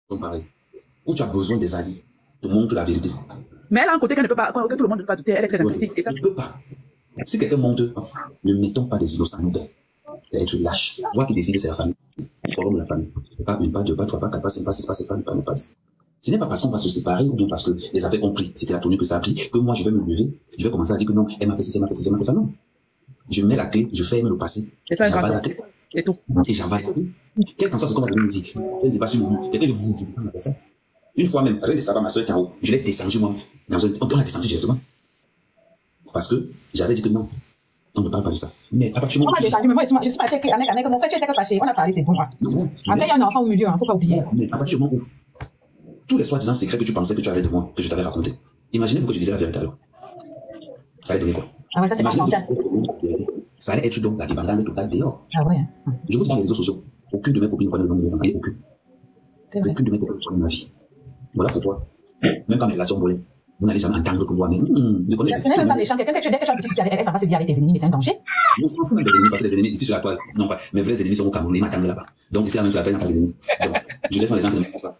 sont pareils. Où tu as besoin des alliés, te montre la vérité. Mais elle a un côté qu'elle ne peut pas, que tout le monde ne peut pas douter, elle est très agressive. Et ça, tu ne peux pas. Si quelqu'un monte, ne mettons pas des innocents nous père. C'est être lâche. Moi qui décide, c'est la famille. Le problème de la famille. Pas une, pas deux, pas trois, pas quatre, pas cinq, pas six, pas sept, pas neuf, pas 10. Ce n'est pas parce qu'on va se séparer ou bien parce que les affaires ont pris, c'est la tournure que ça a pris, que moi je vais me lever, je vais commencer à dire que non, elle m'a fait ça, elle m'a fait ça, elle m'a fait ça, non. Je mets la clé, je ferme le passé, j'avale la clé. Et tout. Et j'avale la clé. Quel qu'en soit ce qu'on va venir me dire, elle dépasse sur le mur, quelqu'un de vous, je me fais ça. Une fois même, avec les sabbats, ma soeur Caro, je l'ai descendu moi, on l'a descendu directement. Parce que j'avais dit que non, on ne parle pas de ça. Mais à partir du moment où je suis partie avec mon frère, tu étais fâché, on a parlé, c'est bon. Après, il y a un enfant au milieu, il ne faut pas oublier. Mais à partir du moment où tous les soi-disant secrets que tu pensais que tu avais de moi, que je t'avais raconté, imaginez-vous que je disais la vérité alors. Ça allait donner quoi? Ah ouais, ça c'est pas mental. Ça allait être donc la débandade totale dehors. Ah ouais. Je vous dis dans les réseaux sociaux, aucune de mes copines ne connaît le nom de mes enfants, aucune. Aucune de mes copines ne connaît ma vie. Voilà pourquoi, même quand mes relations volaient, vous n'allez jamais entendre que moi, mais je connais. Ce n'est même pas méchant. Quelqu'un que tu as un petit souci avec elle, ça va se vivre avec tes ennemis, mais c'est un danger. Non, je m'en fous même des ennemis, parce que les ennemis ici sur la toile, non pas. Mes vrais ennemis sont au Cameroun, ils m'attendent là-bas. Donc ici, même sur la toile, il n'y a pas d'ennemis. Donc, je laisse les gens qui ne mangent pas.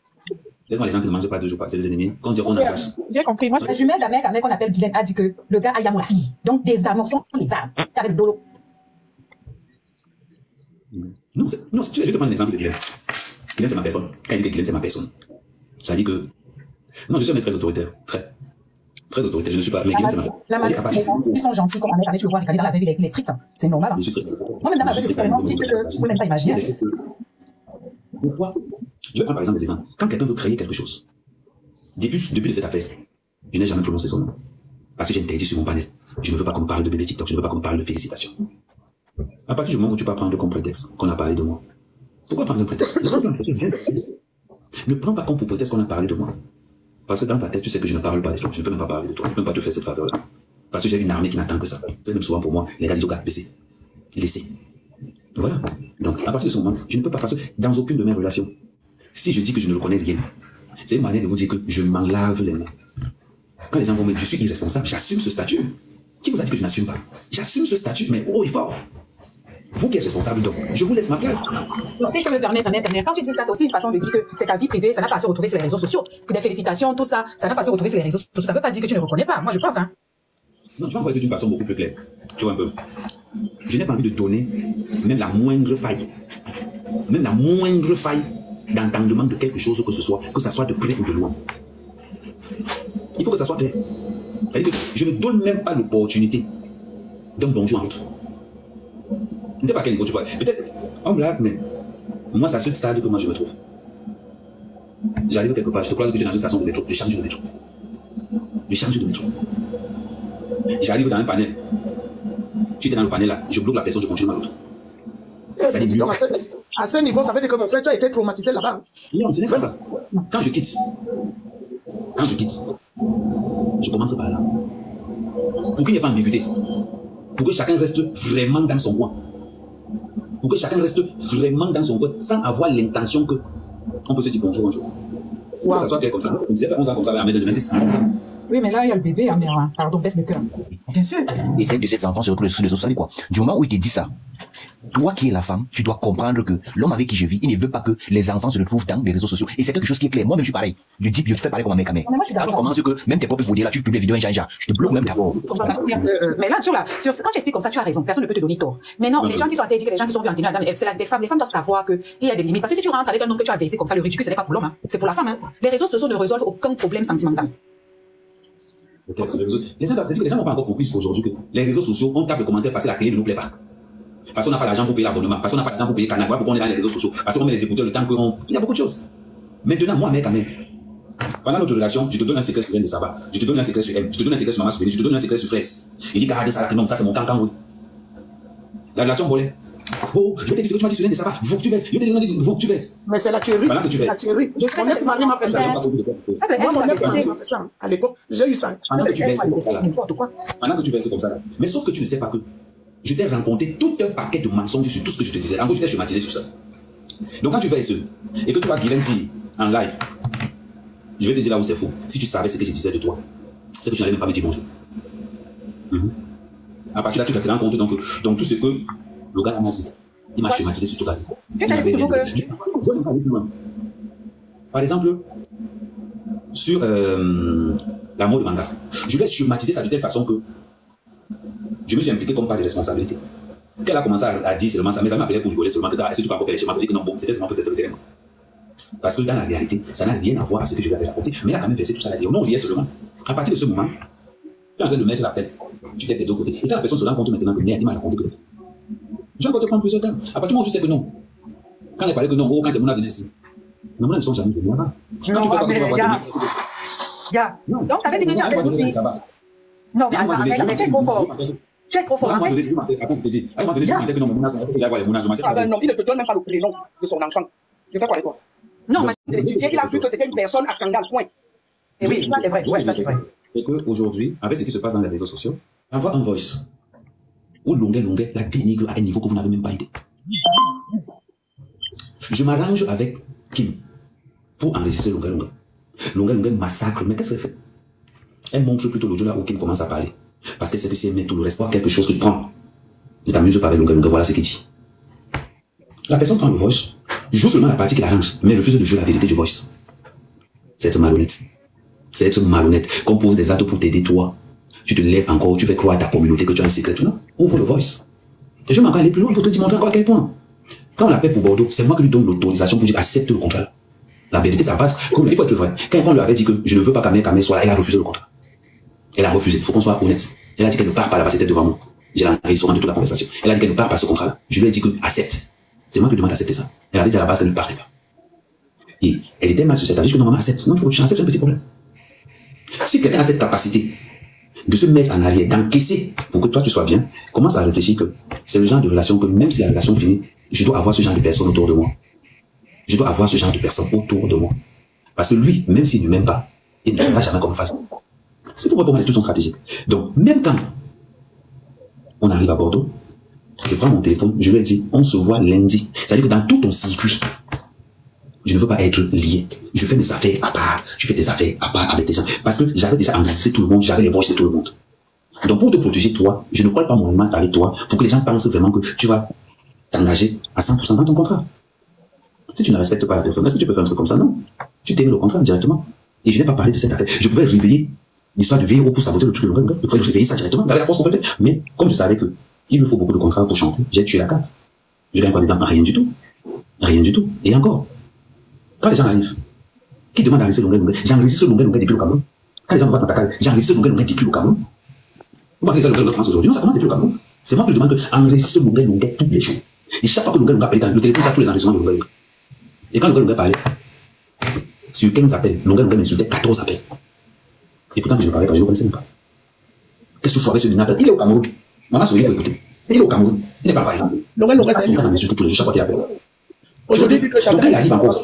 Laisse-moi les gens qui ne mangent pas 2 jours pas, c'est les ennemis. Quand on dit on approche. J'ai compris. Moi, la jumelle d'un mec qu'on appelle Guylaine a dit que le gars a yamou la fille. Donc désamorçons les armes. Avec le dolo. Non, je vais te prendre l'exemple de Guylaine. Guylaine, c'est ma personne. Quand il dit que Guylaine, c'est ma personne, ça dit que. Non, je suis un mec très autoritaire. Très autoritaire. Je ne suis pas. Mais Guylaine, c'est ma personne. La majorité, ils sont gentils comme un mec, tu le vois, regarder dans la vraie vie, il est strict. C'est normal. Moi-même, dans ma vie, c'est tellement strict que je ne peux même pas imaginer. Pourquoi? Je vais prendre par exemple des exemples. Quand quelqu'un veut créer quelque chose, depuis cette affaire, je n'ai jamais prononcé son nom. Parce que j'ai interdit sur mon panel. Je ne veux pas qu'on me parle de bébé TikTok, je ne veux pas qu'on me parle de félicitations. À partir du moment où tu peux prendre comme prétexte qu'on a parlé de moi, pourquoi prendre un prétexte? Ne prends pas comme pour prétexte qu'on a parlé de moi. Parce que dans ta tête, tu sais que je ne parle pas de toi, je ne peux même pas parler de toi, je ne peux même pas te faire cette faveur-là. Parce que j'ai une armée qui n'attend que ça. C'est même souvent pour moi, les gars disent au gars, laissez. Voilà. Donc, à partir de ce moment, je ne peux pas, parce que dans aucune de mes relations, si je dis que je ne reconnais rien, c'est une manière de vous dire que je m'en lave les mains. Quand les gens vont me dire, je suis irresponsable, j'assume ce statut. Qui vous a dit que je n'assume pas? J'assume ce statut, mais haut et fort. Vous qui êtes responsable, donc, je vous laisse ma place. Donc, si je peux me permettre, quand tu dis ça, c'est aussi une façon de dire que c'est ta vie privée, ça n'a pas à se retrouver sur les réseaux sociaux. Que des félicitations, tout ça, ça n'a pas à se retrouver sur les réseaux sociaux. Ça ne veut pas dire que tu ne reconnais pas. Moi, je pense, hein. Non, tu vas voir d'une façon beaucoup plus claire. Tu vois un peu. Je n'ai pas envie de donner même la moindre faille d'entendement de quelque chose que ce soit, que ça soit de près ou de loin. Il faut que ça soit clair. C'est-à-dire que je ne donne même pas l'opportunité d'un bonjour en route. Je ne sais pas à quel niveau tu vois. Peut-être, on blague, mais moi, c'est à ce stade que moi je me trouve. J'arrive quelque part, je te crois que tu es dans une station de métro, je change de métro. J'arrive dans un panel. Tu es dans le panel là, je bloque la personne, je continue ma route. À ce niveau, ça veut dire que mon frère, tu as été traumatisé là-bas. Non, ce n'est pas ça. Quand je quitte, je commence par là. Pour qu'il n'y ait pas d'ambiguïté. Pour que chacun reste vraiment dans son coin. Sans avoir l'intention que on peut se dire bonjour un jour. Wow. Que ça soit clair comme ça. On disait 11 ans comme ça, mais de Memphis. Oui, mais là, il y a le bébé, hein, mais pardon, baisse le cœur. Bien sûr. Et celle de ces enfants se retrouve sur les réseaux sociaux, quoi. Du moment où il te dit ça, toi qui es la femme, tu dois comprendre que l'homme avec qui je vis, il ne veut pas que les enfants se retrouvent dans les réseaux sociaux. Et c'est quelque chose qui est clair. Moi-même, je suis pareil. Je dis, je te fais pareil comme un mec à mec. Quand tu commences que même tes propres vidéos là, tu publies les vidéos, je te bloque même d'abord. Mais là, quand tu expliques comme ça, tu as raison. Personne ne peut te donner tort. Mais non, les gens qui sont interdits, les gens qui sont vus en dîner, c'est des femmes. Les femmes doivent savoir qu'il y a des limites. Parce que si tu rentres avec un homme que tu as baissé comme ça, le ridicule, ce n'est pas pour l'homme, c'est pour la femme. Les réseaux sociaux ne résolvent aucun problème sentimental. Les gens n'ont pas encore compris aujourd'hui que les réseaux sociaux, on tape le commentaire parce que la télé ne nous plaît pas. Parce qu'on n'a pas l'argent pour payer l'abonnement, parce qu'on n'a pas l'argent pour payer Canal, pourquoi on est dans les réseaux sociaux, parce qu'on met les écouteurs le temps qu'on. Il y a beaucoup de choses. Maintenant, moi, mec, quand même, pendant notre relation, je te donne un secret sur Reine de Saba, je te donne un secret sur M, je te donne un secret sur Maman Souvenir, je te donne un secret sur Fraise. Il dit, garde ça, non, ça c'est mon cancan, oui. La relation volée. Oh, je vais te dire ce que tu m'as dit sur Reine de Saba, il faut que tu vesses. Je vais te dire ce que tu vesses. Mais c'est la tuerie. Pendant que tu vesses. La tuerie. Mon ex-mari m'a fait ça. Moi, mon ex-mari m'a fait ça. À l'époque, j'ai eu ça. Pendant que tu vesses comme ça. Mais sauf que tu ne sais pas que je t'ai rencontré tout un paquet de mensonges sur tout ce que je te disais. En gros, je t'ai schématisé sur ça. Donc quand tu vesses et que tu vas Guylaine dire en live, je vais te dire là où c'est faux. Si tu savais ce que je disais de toi, c'est que je n'allais même pas me dire bonjour. À partir de là, tu te rends compte donc tout ce que le gars m'a dit. Il m'a schématisé sur tout la vie. Tu sais toujours que... Par exemple, sur la mort de Manga, je l'ai schématisé ça de telle façon que je me suis impliqué comme part de responsabilité. Quand elle a commencé à dire seulement ça, mes amis m'appelaient pour rigoler seulement que est-ce que tu peux encore faire les schémas? Je dis que non, bon, c'était seulement pour tester le terrain. Parce que dans la réalité, ça n'a rien à voir à ce que je lui avais raconté. Mais elle a quand même versé tout ça à dire. Non, on riait seulement. À partir de ce moment, tu es en train de mettre la peine. Tu t'es des deux côtés. Et quand la personne se rend compte maintenant que merde, il m'a raconté que non. Je vais encore te prendre plusieurs temps. À partir du moment où tu sais que non. Quand elle parlait que non, oh, quand tes monas venaient ici. Les monas ne sont jamais venus là-bas. Quand tu fais pas que tu vas voir tes donc ça veut dire que tu as fait aussi. Non, mais attends, tu es trop fort. Tu es trop fort. Non, il ne te donne même pas le prénom de son enfant. Je fais quoi avec toi? Non, mais tu dis qu'il a vu que c'était une personne à scandale, point. Et oui, ça c'est vrai. Ouais, ça c'est vrai. Et qu'aujourd'hui, avec ce qui se passe dans les réseaux sociaux, envoie un voice où Longuet la dénigre à un niveau que vous n'avez même pas été. Je m'arrange avec Kim pour enregistrer Longuet. Longuet massacre, mais qu'est-ce qu'elle fait? Elle montre plutôt l'audio là où Kim commence à parler. Parce qu'elle sait que si elle met tout le reste, quelque chose que tu prends. Ne t'amuse pas avec Longuet, voilà ce qu'il dit. La personne prend le voice, joue seulement la partie qui l'arrange, mais refuse de jouer la vérité du voice. C'est être malhonnête. C'est être malhonnête. Qu'on pose des actes pour t'aider, toi. Tu te lèves encore, tu fais croire à ta communauté que tu as un secret. Non, ouvre le voice. Et je vais encore aller plus loin pour te montrer encore à quel point. Quand on l'appelle pour Bordeaux, c'est moi qui lui donne l'autorisation pour dire accepte le contrat. La vérité, ça passe. Il faut être vrai. Quand on lui avait dit que je ne veux pas qu'Amé soit là, elle a refusé le contrat. Elle a refusé. Il faut qu'on soit honnête. Elle a dit qu'elle ne part pas là-bas, c'était devant moi. J'ai l'enregistrement de toute la conversation. Elle a dit qu'elle ne part pas ce contrat-là. Je lui ai dit que accepte. C'est moi qui demande d'accepter ça. Elle avait dit à la base qu'elle ne partait pas. Et elle était mal sur cette avis que normalement accepte. Non, il faut que tu acceptes un petit problème. Si quelqu'un a cette capacité de se mettre en arrière, d'encaisser pour que toi tu sois bien, commence à réfléchir que c'est le genre de relation que même si la relation finit, je dois avoir ce genre de personnes autour de moi. Je dois avoir ce genre de personnes autour de moi. Parce que lui, même s'il ne m'aime pas, il ne sera jamais comme façon. C'est pourquoi pour moi c'est tout son stratégique. Donc, même quand on arrive à Bordeaux, je prends mon téléphone, je lui ai dit, on se voit lundi. C'est-à-dire que dans tout ton circuit, je ne veux pas être lié. Je fais mes affaires à part. Je fais des affaires à part avec des gens. Parce que j'avais déjà enregistré tout le monde, j'avais les voix de tout le monde. Donc pour te protéger, toi, je ne crois pas mon nom avec toi pour que les gens pensent vraiment que tu vas t'engager à 100% dans ton contrat. Si tu ne respectes pas la personne, est-ce que tu peux faire un truc comme ça? Non. Tu t'aimes le contrat directement. Et je n'ai pas parlé de cette affaire. Je pouvais réveiller l'histoire de VO pour saboter le truc de je pouvais réveiller ça directement. J'avais la force complète. Mais comme je savais que il me faut beaucoup de contrats pour chanter, j'ai tué la carte. Je gagne pas de temps, rien du tout. Rien du tout. Et encore, quand les gens arrivent, qui demandent d'enregistrer Longuet, j'enregistre Longuet depuis le Cameroun. Quand les gens me voient dans ta case, j'enregistre Longuet depuis le Cameroun. Vous pensez que ça Longuet commence aujourd'hui? Non, ça commence depuis le Cameroun. C'est moi qui lui demande d'enregistrer Longuet tous les jours. Et chaque fois que Longuet appelle, le téléphone, ça tous les enregistrements de Longuet. Et quand Longuet parlait, sur 15 appels, Longuet m'insultait 14 appels. Et pourtant que je ne parlais pas, je ne le connaissais même pas. Qu'est-ce que tu fais avec ce minable? Il est au Cameroun. Maman sourit, il faut écouter. Il est au Cameroun. Il n'est pas par exemple. Longuet, c'est lui qui m'insulte tous les jours, chaque fois qu'il appelle. Aujourd'hui, vu que donc quand il arrive encore,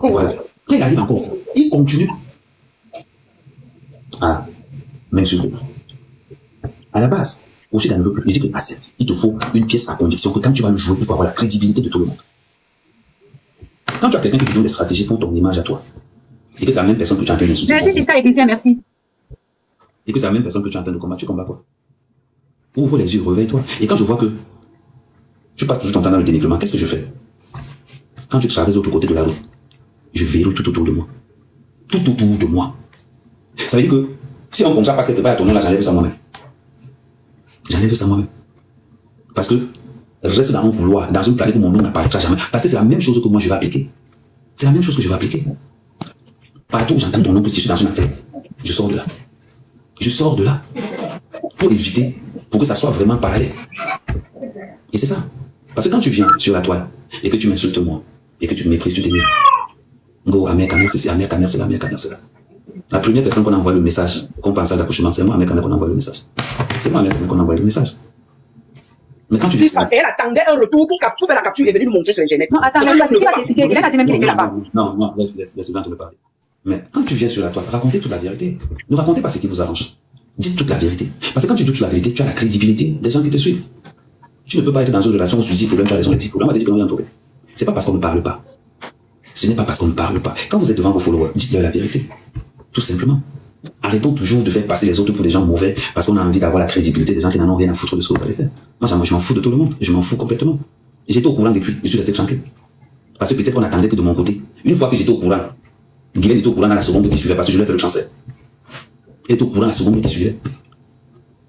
voilà. Quand il arrive encore, il continue à m'insulter. À la base, aussi d'un ne veut plus. Il dit que accepte. Il te faut une pièce à conviction que quand tu vas le jouer, il faut avoir la crédibilité de tout le monde. Quand tu as quelqu'un qui te donne des stratégies pour ton image à toi, et que c'est la même personne que tu es en train d'insulter. Merci, c'est ça, Christian, merci. Et que c'est la même personne que tu es en train de combattre, tu combats quoi? Ouvre les yeux, réveille-toi. Et quand je vois que je passe toujours ton temps dans le dénigrement, qu'est-ce que je fais? Quand tu traverses de l'autre côté de la route, je verrouille tout autour de moi. Tout autour de moi. Ça veut dire que si un contrat passe quelque part à ton nom, là, j'enlève ça moi-même. J'enlève ça moi-même. Parce que reste dans un couloir, dans une planète où mon nom n'apparaîtra jamais. Parce que c'est la même chose que moi je vais appliquer. C'est la même chose que je vais appliquer. Partout où j'entends ton nom, parce que je suis dans une affaire, je sors de là. Je sors de là. Pour éviter, pour que ça soit vraiment parallèle. Et c'est ça. Parce que quand tu viens sur la toile, et que tu m'insultes moi, et que tu me méprises, tu te dis, go, Amé Kamer, c'est Amé Kamer, c'est Amé Kamer, c'est là. La première personne qu'on envoie le message, qu'on pense à l'accouchement, c'est moi, Amé Kamer, qu'on envoie le message. C'est moi, Amé Kamer, qu'on envoie le message. Mais quand tu dis ça, elle attendait un retour pour faire la capture et venir nous montrer sur Internet. Non, attends, tu vas t'expliquer. Il a dit même qu'il était là-bas. Non, laisse le te parler. Mais quand tu viens sur la toile, racontez toute la vérité. Ne racontez pas ce qui vous arrange. Dites toute la vérité. Parce que quand tu dis toute la vérité, tu as la crédibilité des gens qui te suivent. Tu ne peux pas être dans une relation où tu dis problème, tu as raison, les problèmes, on va te dire qu'il y a un problème. C'est pas parce qu'on ne parle pas. Ce n'est pas parce qu'on ne parle pas. Quand vous êtes devant vos followers, dites-leur la vérité. Tout simplement. Arrêtons toujours de faire passer les autres pour des gens mauvais parce qu'on a envie d'avoir la crédibilité des gens qui n'en ont rien à foutre de ce que vous allez faire. Moi, je m'en fous de tout le monde. Je m'en fous complètement. Et j'étais au courant depuis. Je suis resté tranquille. Parce que peut-être qu'on attendait que de mon côté, une fois que j'étais au courant, Guylaine était au courant dans la seconde qui suivait parce que je lui ai fait le transfert. Elle était au courant dans la seconde qui suivait.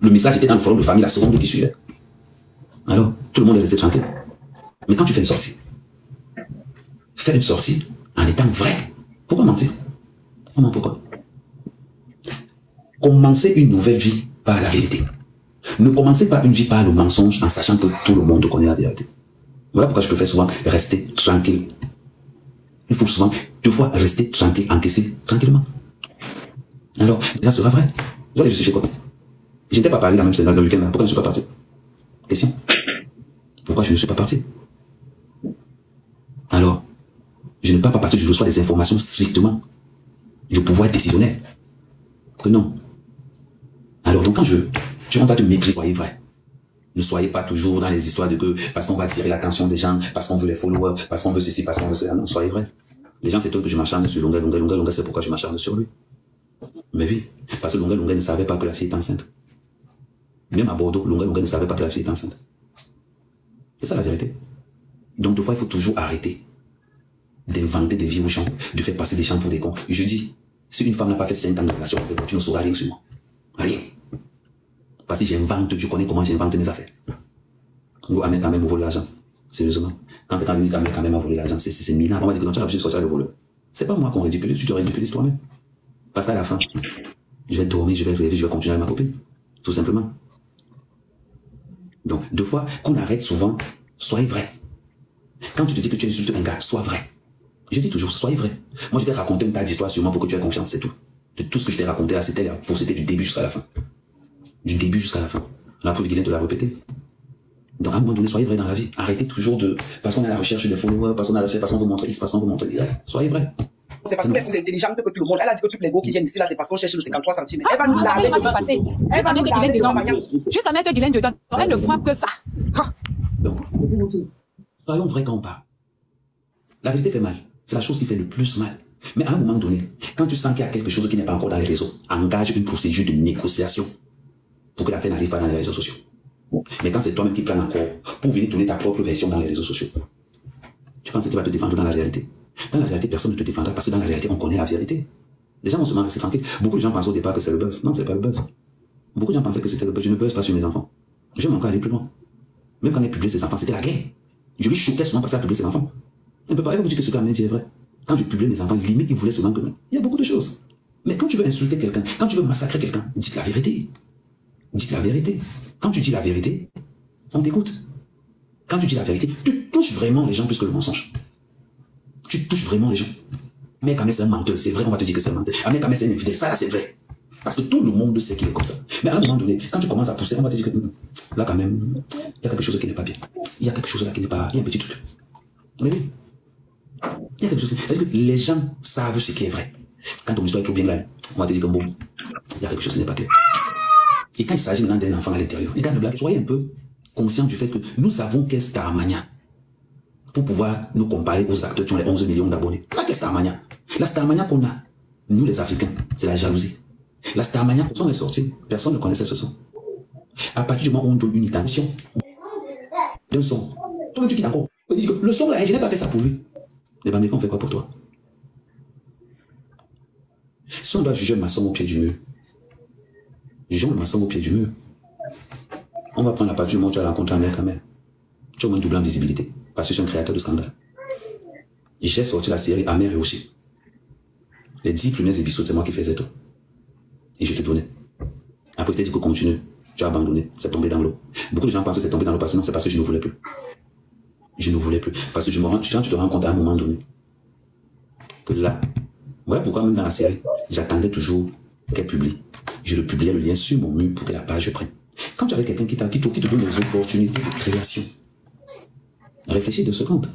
Le message était dans le forum de famille la seconde qui suivait. Alors, tout le monde est resté tranquille. Mais quand tu fais une sortie, fais une sortie en étant vrai. Pourquoi mentir? Comment, pourquoi? Commencez une nouvelle vie par la vérité. Ne commencez pas une vie par le mensonge en sachant que tout le monde connaît la vérité. Voilà pourquoi je préfère souvent rester tranquille. Il faut souvent, 2 fois, rester tranquille, encaisser tranquillement. Alors, ça sera vrai. Je vais justifier quoi? Je n'étais pas parlé la même semaine, le week-end. Pourquoi je ne suis pas parti? Question. Pourquoi je ne suis pas parti? Alors, je ne pars pas parce que je reçois des informations strictement du pouvoir décisionnaire. Que non. Alors, donc, quand tu ne vas pas te mépriser, soyez vrai. Ne soyez pas toujours dans les histoires de que, parce qu'on va attirer l'attention des gens, parce qu'on veut les followers, parce qu'on veut ceci, parce qu'on veut cela. Non, soyez vrai. Les gens s'étonnent que je m'acharne sur Longueuil, c'est pourquoi je m'acharne sur lui. Mais oui, parce que Longueuil ne savait pas que la fille est enceinte. Même à Bordeaux, Longueuil ne savait pas que la fille est enceinte. C'est ça la vérité. Donc, des fois, il faut toujours arrêter d'inventer des vies aux gens, de faire passer des gens pour des cons. Je dis, si une femme n'a pas fait 5 ans de relation avec moi, tu ne sauras rien sur moi. Rien. Parce que j'invente, je connais comment j'invente mes affaires. Ou Ahmed quand même me vole l'argent. Sérieusement. Quand quelqu'un dit qu'Ahmed quand même a volé l'argent, c'est minable. On va dire que non, tu as l'habitude de sortir le voleur. C'est pas moi qu'on ridiculise, tu te ridiculises toi-même. Parce qu'à la fin, je vais dormir, je vais rêver, je vais continuer avec ma copine. Tout simplement. Donc, 2 fois, qu'on arrête souvent, soyez vrai. Quand tu te dis que tu insultes un gars, sois vrai. Je dis toujours, soyez vrai. Moi, je t'ai raconté une tas d'histoires sûrement pour que tu aies confiance, c'est tout. De tout ce que je t'ai raconté là, c'était la fausseté du début jusqu'à la fin. Du début jusqu'à la fin. La preuve, Guylaine te l'a répété. Donc, à un moment donné, soyez vrai dans la vie. Arrêtez toujours de, parce qu'on est à la recherche des followers, parce qu'on est à la recherche, parce qu'on veut montrer X, parce qu'on veut montrer Y. Soyez vrai. C'est parce qu'elle est plus intelligente que tout le monde. Elle a dit que toutes les go qui viennent ici, là, c'est parce qu'on cherche le 53 cm. Elle va nous laver dedans. Elle va nous laver dedans. Juste à mettre Guylaine dedans. Elle ne voit que ça. Donc, soyons vrais quand on parle. La vérité fait mal. C'est la chose qui fait le plus mal. Mais à un moment donné, quand tu sens qu'il y a quelque chose qui n'est pas encore dans les réseaux, engage une procédure de négociation pour que l'affaire n'arrive pas dans les réseaux sociaux. Mais quand c'est toi-même qui prends encore pour venir tourner ta propre version dans les réseaux sociaux, tu penses qu'il va te défendre dans la réalité? Dans la réalité, personne ne te défendra parce que dans la réalité, on connaît la vérité. Les gens vont se rester tranquilles. Beaucoup de gens pensent au départ que c'est le buzz. Non, c'est pas le buzz. Beaucoup de gens pensaient que c'était le buzz. Je ne buzz pas sur mes enfants. Je vais encore aller plus loin. Même quand elle publie ses enfants, c'était la guerre. Je lui choquais souvent parce qu'elle publiait ses enfants. Elle ne peut pas vous dire que ce qu'elle dit est vrai. Quand je publie mes enfants, limite, ils voulaient souvent que... Il y a beaucoup de choses. Mais quand tu veux insulter quelqu'un, quand tu veux massacrer quelqu'un, dites la vérité. Dites la vérité. Quand tu dis la vérité, on t'écoute. Quand tu dis la vérité, tu touches vraiment les gens plus que le mensonge. Tu touches vraiment les gens. Mais quand même c'est un menteur, c'est vrai, on va te dire que c'est un menteur. Mais quand même c'est un infidèle, ça là c'est vrai. Parce que tout le monde sait qu'il est comme ça. Mais à un moment donné, quand tu commences à pousser, on va te dire que là quand même, il y a quelque chose qui n'est pas bien. Il y a quelque chose là qui n'est pas... Il y a un petit truc. Mais oui. Il y a quelque chose. C'est-à-dire que les gens savent ce qui est vrai. Quand ton histoire est trop bien là, on va te dire que bon, il y a quelque chose qui n'est pas clair. Et quand il s'agit maintenant d'un enfant à l'intérieur, les gars de blague, soyez un peu conscients du fait que nous savons qu'est Starmania pour pouvoir nous comparer aux acteurs qui ont les 11 millions d'abonnés. Là, qu'est Starmania? La Starmania qu'on a, nous les Africains, c'est la jalousie. La Starmania, quand on est sorti, personne ne connaissait ce son. À partir du moment où on donne une intention d'un son, toi-même tu quittes encore. Le son là, je n'ai pas fait ça pour lui. Les Bamilekans, on fait quoi pour toi? Si on doit juger le maçon au pied du mur, jugeons le maçon au pied du mur. On va prendre la partie du moment où tu as rencontré Amel Kamel. Tu as au moins double en visibilité. Parce que je suis un créateur de scandale. Et j'ai sorti la série Amer et Oshi. Les 10 premiers épisodes, c'est moi qui faisais tout. Et je te donnais. Après, tu as dit que continue. Tu as abandonné. C'est tombé dans l'eau. Beaucoup de gens pensent que c'est tombé dans l'eau parce que non, c'est parce que je ne voulais plus. Je ne voulais plus. Parce que tu te rends compte à un moment donné que là, voilà pourquoi même dans la série, j'attendais toujours qu'elle publie. Je le publiais le lien sur mon mur pour que la page prenne. Quand tu avais quelqu'un qui te donne des opportunités de création, réfléchis 2 secondes.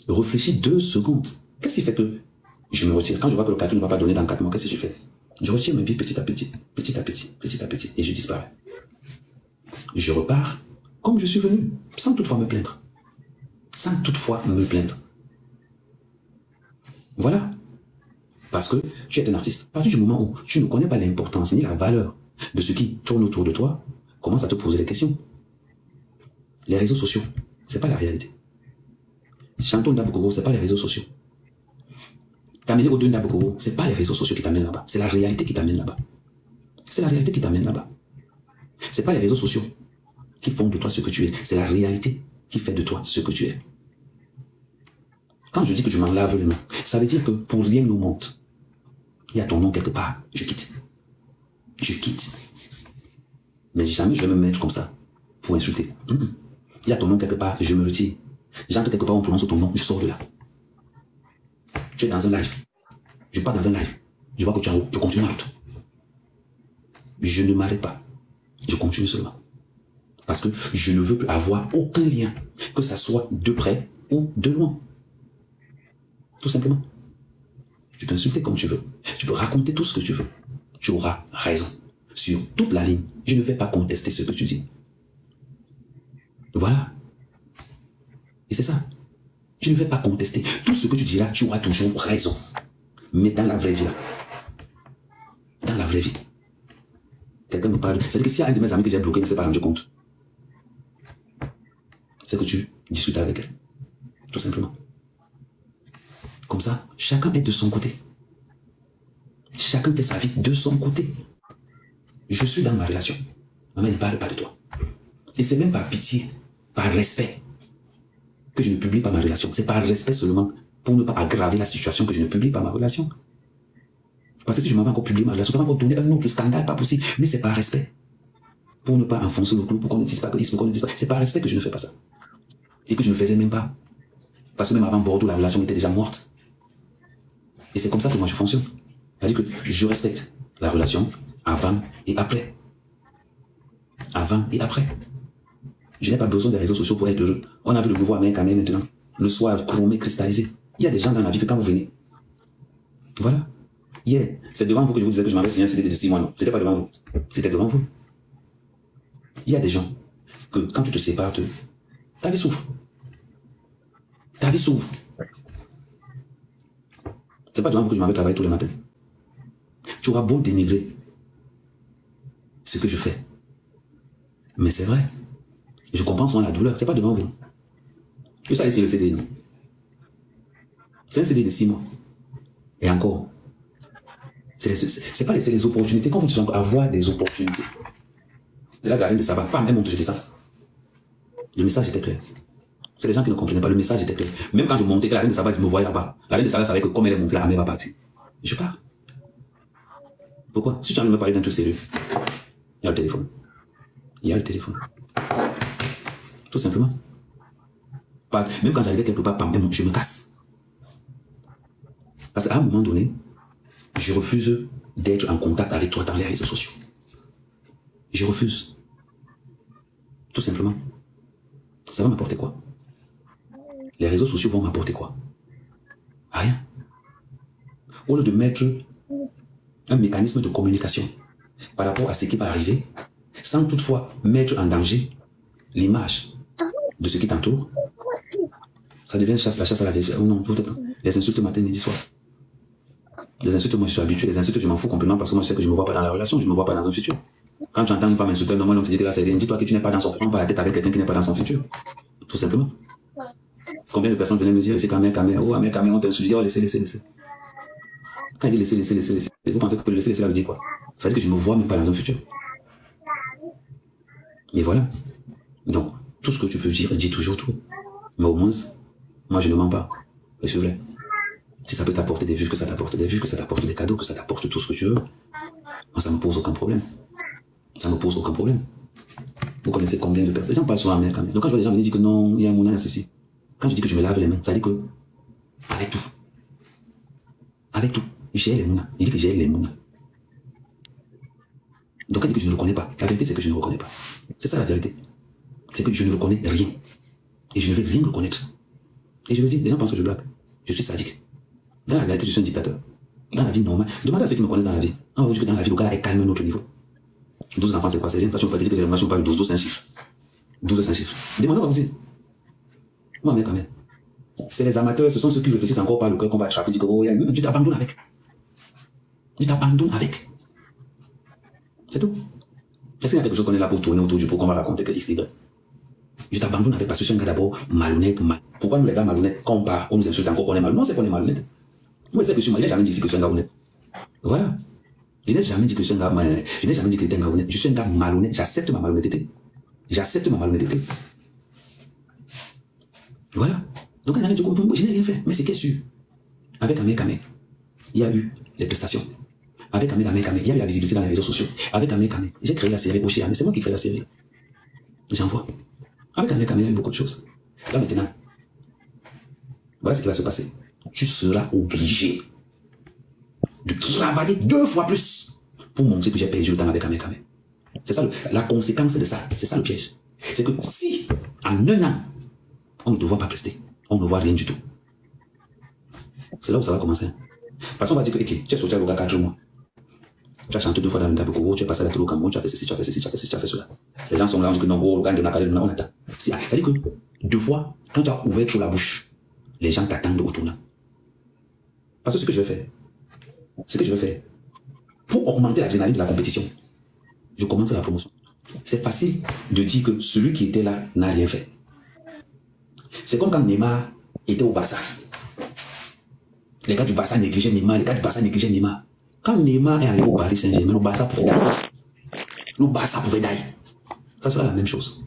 Réfléchis 2 secondes. Qu'est-ce qui fait que je me retire? Quand je vois que le calcul ne va pas donner dans 4 mois, qu'est-ce que je fais? Je retire mes billes petit à petit, petit à petit, petit à petit, et je disparais. Je repars comme je suis venu, sans toutefois me plaindre. Sans toutefois me plaindre. Voilà. Parce que tu es un artiste. À partir du moment où tu ne connais pas l'importance ni la valeur de ce qui tourne autour de toi, commence à te poser des questions. Les réseaux sociaux, c'est pas la réalité. Chanton Ndabokoro, ce n'est pas les réseaux sociaux. T'amener au Ndabokoro, ce n'est pas les réseaux sociaux qui t'amènent là-bas. C'est la réalité qui t'amène là-bas. C'est la réalité qui t'amène là-bas. Ce n'est pas les réseaux sociaux qui font de toi ce que tu es. C'est la réalité qui fait de toi ce que tu es. Quand je dis que je m'en lave les mains, ça veut dire que pour rien au monde, il y a ton nom quelque part, je quitte. Je quitte. Mais jamais je vais me mettre comme ça pour insulter. Il y a ton nom quelque part, je me retire. J'entre quelque part, on prononce ton nom, je sors de là. Tu es dans un live. Je pars dans un live. Je vois que tu es en haut, je continue ma route. Je ne m'arrête pas. Je continue seulement. Parce que je ne veux plus avoir aucun lien, que ça soit de près ou de loin. Tout simplement. Tu peux insulter comme tu veux. Tu peux raconter tout ce que tu veux. Tu auras raison. Sur toute la ligne, je ne vais pas contester ce que tu dis. Voilà. Et c'est ça. Je ne vais pas contester. Tout ce que tu diras, tu auras toujours raison. Mais dans la vraie vie, là. Dans la vraie vie. Quelqu'un me parle. C'est-à-dire que s'il y a un de mes amis que j'ai bloqué, il ne s'est pas rendu compte. C'est que tu discutes avec elle. Tout simplement. Comme ça, chacun est de son côté. Chacun fait sa vie de son côté. Je suis dans ma relation. Maman ne parle pas de toi. Et c'est même par pitié, par respect, que je ne publie pas ma relation. C'est par respect seulement pour ne pas aggraver la situation que je ne publie pas ma relation. Parce que si je m'en vais encore publier ma relation, ça va encore donner un autre scandale, pas possible. Mais c'est par respect. Pour ne pas enfoncer le clou, pour qu'on ne dise pas, qu'on ne dise pas. C'est par respect que je ne fais pas ça. Et que je ne faisais même pas. Parce que même avant Bordeaux, la relation était déjà morte. Et c'est comme ça que moi je fonctionne. C'est-à-dire que je respecte la relation avant et après. Avant et après. Je n'ai pas besoin des réseaux sociaux pour être heureux. On a vu le nouveau américain maintenant. Le soir chromé, cristallisé. Il y a des gens dans la vie que quand vous venez. Voilà. Hier, c'est devant vous que je vous disais que je m'avais signé un CD de 6 mois. Non, c'était pas devant vous. C'était devant vous. Il y a des gens que quand tu te sépares d'eux, ta vie souffre. Ta vie souffre. C'est pas devant vous que je m'avais travaillé tous les matins. Tu auras beau dénigrer ce que je fais. Mais c'est vrai. Je comprends souvent la douleur. C'est pas devant vous. Que ça, c'est le CD, non? C'est un CD de 6 mois. Et encore. C'est pas les opportunités. Quand vous dites avoir des opportunités. Et là, la reine de Saba, pas même je fais ça. Le message était clair. C'est les gens qui ne comprenaient pas. Le message était clair. Même quand je montais, que la reine de Saba me voyait là-bas. La reine de Saba savait que comme elle est montée, la armée va partir. Je pars. Pourquoi? Si tu as envie de me parler d'un truc sérieux, il y a le téléphone. Il y a le téléphone. Tout simplement. Même quand j'arrivais quelque part, je me casse. Parce qu'à un moment donné, je refuse d'être en contact avec toi dans les réseaux sociaux. Je refuse. Tout simplement. Ça va m'apporter quoi? Les réseaux sociaux vont m'apporter quoi? Rien. Au lieu de mettre un mécanisme de communication par rapport à ce qui va arriver, sans toutefois mettre en danger l'image de ce qui t'entoure, ça devient la chasse à la vieille. Oh non, peut-être. Les insultes matin, midi, soir. Les insultes, moi je suis habitué. Les insultes, je m'en fous complètement parce que moi je sais que je ne me vois pas dans la relation, je ne me vois pas dans un futur. Quand tu entends une femme insulter, normalement on te dit que là c'est rien. Dis-toi que tu n'es pas dans son futur, pas la tête avec quelqu'un qui n'est pas dans son futur. Tout simplement. Combien de personnes venaient me dire, c'est Kamé, oh Amé, Kamé, on t'insulte, oh laissez. Quand il dit laissez, vous pensez que le laisser, ça veut dire quoi? Ça veut dire que je ne me vois même pas dans un futur. Et voilà. Donc, tout ce que tu peux dire, dis toujours tout. Mais au moins, moi je ne mens pas. Et c'est vrai. Si ça peut t'apporter des vues, que ça t'apporte des vues, que ça t'apporte des cadeaux, que ça t'apporte tout ce que tu veux, moi ça ne me pose aucun problème. Ça ne me pose aucun problème. Vous connaissez combien de personnes? Les gens parlent souvent à mère quand même. Donc quand je vois des gens me dire que non, il y a un moulin, ceci. Quand je dis que je me lave les mains, ça dit que avec tout. Avec tout. J'ai les moulins. Il dit que j'ai les moulins. Donc quand il dit que je ne reconnais pas, la vérité c'est que je ne reconnais pas. C'est ça la vérité. C'est que je ne reconnais rien. Et je ne vais rien reconnaître. Et je le dis, les gens pensent que je blague. Je suis sadique. Dans la réalité, je suis un dictateur. Dans la vie normale, demandez à ceux qui me connaissent dans la vie. On va vous dire que dans la vie, le gars est calme à un autre niveau. 12 enfants, c'est quoi? C'est rien. Toi, tu ne peux pas dire que les relations parlent de 12, c'est un chiffre. 12, c'est un chiffre. Demandez, on va vous dire. Moi, mais quand même. C'est les amateurs, ce sont ceux qui réfléchissent encore par le cœur qu'on va attraper. Tu t'abandonnes avec. Tu t'abandonnes avec. C'est tout. Est-ce qu'il y a quelque chose qu'on est là pour tourner autour du pot qu'on va raconter que X, Y? Je t'abandonne avec parce que je suis un gars d'abord malhonnête. Pourquoi nous les gars malhonnêtes, quand on part, on nous insulte encore qu'on est malhonnête? Non, c'est qu'on est malhonnête. Moi, c'est que je suis malhonnête. Je n'ai jamais dit que je suis un gars honnête. Voilà. Je n'ai jamais dit que je suis un gars malhonnête. Je n'ai jamais dit que j'étais un gars honnête. Je suis un gars malhonnête. J'accepte ma malhonnêteté. J'accepte ma malhonnêteté. Voilà. Donc, je n'ai rien fait. Mais c'est qu'est-ce que avec Amé Kamé, il y a eu les prestations. Avec Amé Kamé, il y a eu la visibilité dans les réseaux sociaux. Avec Amé Kamé, j'ai créé la série Oceane. C'est moi qui crée la série. J'envoie. Avec Amé Kamé, il y a eu beaucoup de choses. Là maintenant, voilà ce qui va se passer. Tu seras obligé de travailler 2 fois plus pour montrer que j'ai perdu le temps avec Amé Kamé. C'est ça la conséquence de ça. C'est ça le piège. C'est que si, en 1 an, on ne te voit pas prester, on ne voit rien du tout. C'est là où ça va commencer. Parce qu'on va dire que, ok, tu es sorti à Loga 4 mois. Tu as chanté 2 fois dans le Taboko, tu es passé à la télé au Cameroun, tu as fait ceci, tu as fait ceci, tu as fait ceci, tu as fait cela. Les gens sont là, on dit que non, on attend. C'est-à-dire que 2 fois, quand tu as ouvert trop la bouche, les gens t'attendent de retourner. Parce que ce que je vais faire, pour augmenter l'adrénaline de la compétition, je commence la promotion. C'est facile de dire que celui qui était là n'a rien fait. C'est comme quand Neymar était au Barça. Les gars du Barça négligeaient Neymar, les gars du Barça négligeaient Neymar. Quand Neymar est arrivé au Paris Saint-Germain, le Barça pouvait d'ailleurs. Ça sera la même chose.